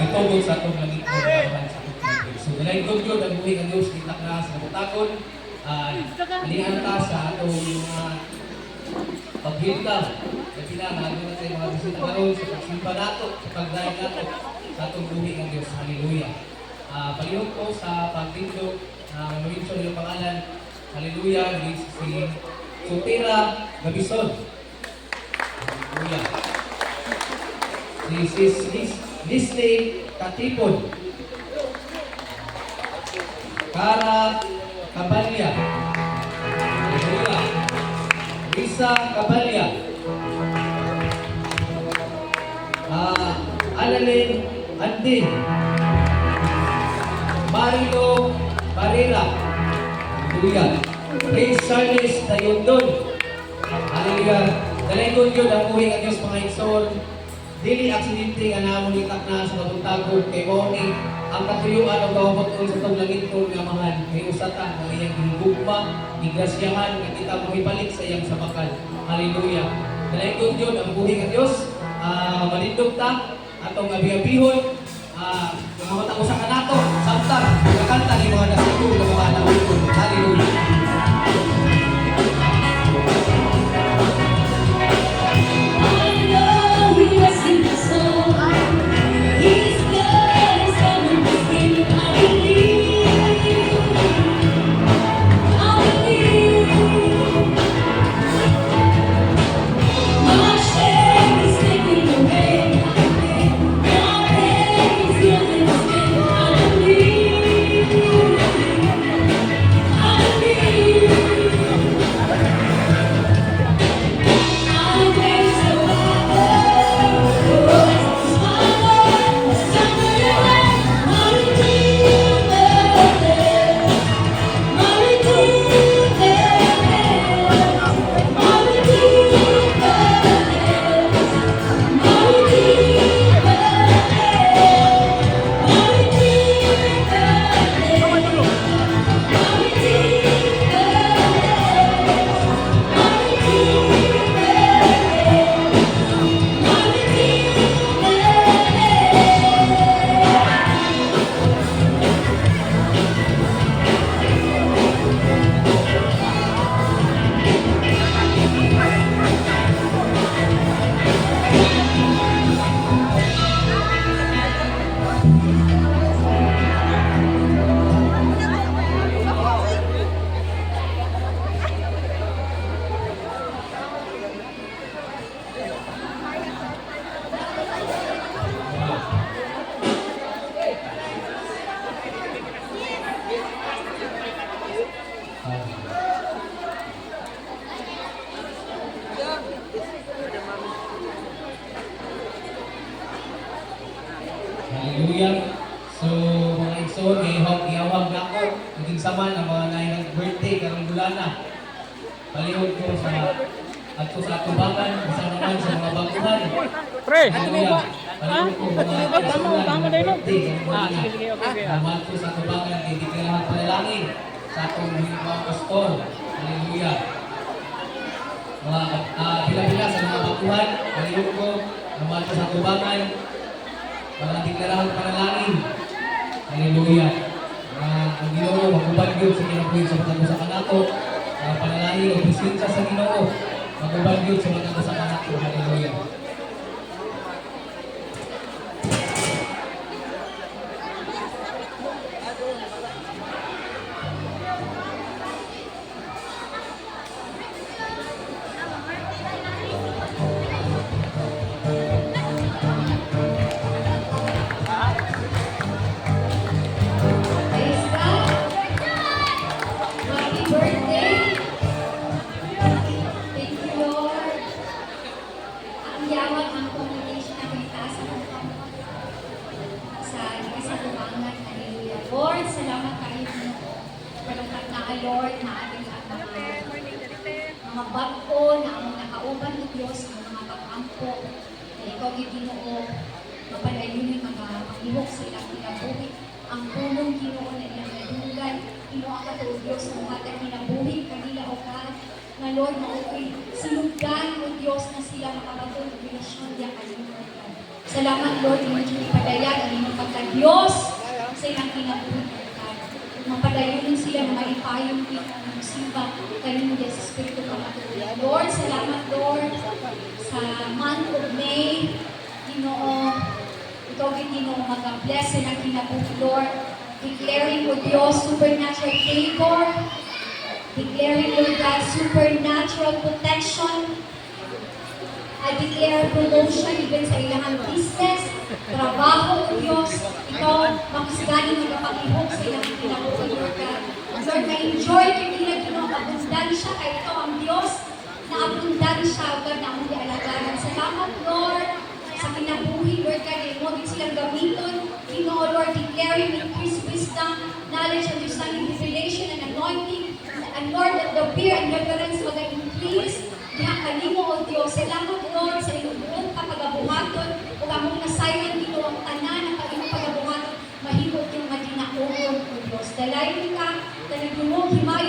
itugod sa itong langit mo naman sa itong Diyos. So, dalayin ko yun, ang buhay ng Diyos, kita na sa kabutakon, alihan ta sa itong paghintang. Kasi na, mahal na tayo mga bisita karon sa pagsimpa nato, sa pagdahin nato sa itong buhay ng Diyos. Hallelujah. Palihog ko sa pagtindog, mention yung pangalan. Hallelujah. Si Sutera Gabison. Hallelujah. Si Disney Katipon. Kara Kabalya. Hallelujah. Risa Kabalya. Alalin Andin. Marilo Barrera. Hallelujah. Praise Charles Tayondon. Hallelujah. Dalayin ko yun ang buhay ng Diyos mga igsoon. Dili aksidente nga namulitak na sa kabuntagon kay Moni ang katuyuan o gawabot ko sa itong langit ko nga mahal. Kay usatan ng iyang hinugma, igrasyahan, nga kita mahibalik sa iyang sabakan. Hallelujah. Dalayin ko yun ang buhay ng Diyos. Malindog ta, atong abiyabihon, mga ko sa kanato, samtang, nakanta ni mga nasigo, mga nawito. Hallelujah. Hallelujah. So, mga igsoon, ihawag na ako. Naging sama ng mga naay birthday karong bulana. Palihog ko sa tubangan, isa naman sa mga baguhan. Pre! Hallelujah. Palihog ko mga igsoon ng birthday karong bulana. Naman ko sa tubangan, hindi kailangan panalangin sa atong mga pastor. Hallelujah. Bila-bila sa mga baguhan, palihog ko, naman ko sa tubangan, mga deklarahan panalangin. Hallelujah. Ang Ginoo magubad gyud sa kinabuhi sa matag sa kanato. Panalangin o presensya sa Ginoo magubad gyud sa matag sa kanato. Hallelujah. Lord, salamat kayo pagkat na Lord na ating mga bago na ang nakauban ng Diyos, ang mga pag-ampo, na ikaw Ginoo, mapalayon yung mga paglihok sa ilang kinabuhi, ang punong Ginoo na ilang nadungan, Ginoo ang katulog Diyos, ang mga kinabuhi, kanila o God, na Lord, maokoy sinugdan ng Diyos na sila makabatong relasyon niya kayo. Salamat Lord, hindi padayag ang Diyos sa ilang kinabuhi. Mapadayon sila na maipayong simba kanino sa Espiritu Kamatuloy. Lord, salamat Lord sa month of May. Ginoo, ikaw din Ginoo mag-bless sa ilang kinabuhi, Lord. Declaring, O Diyos, supernatural favor. Declaring, Lord God, supernatural protection. I declare promotion even sa ilang business, trabaho, O Diyos. Ikaw, makasgani magpapangihok sa ilang kinabuhi, Lord God. Lord, ma-enjoy yung ginagawa, abundansya, kaya ikaw ang Diyos na abundansya, O God, na among dialagaran. Salamat, Lord, sa kinabuhi, Lord God, ay mo din silang gamiton. Ginoo, Lord, declaring increased wisdom, knowledge, understanding, revelation, and anointing. And Lord, that the fear and reverence mag-increase. Diha kanimo, O Diyos. Salamat, Lord, sa iyong buong kapagabuhaton. Kung among nasayon dito ang tanan ng pag-iyong pagabuhaton, mahimot yung madinaogon, O Diyos. Dalayan ka, kanagdumong himay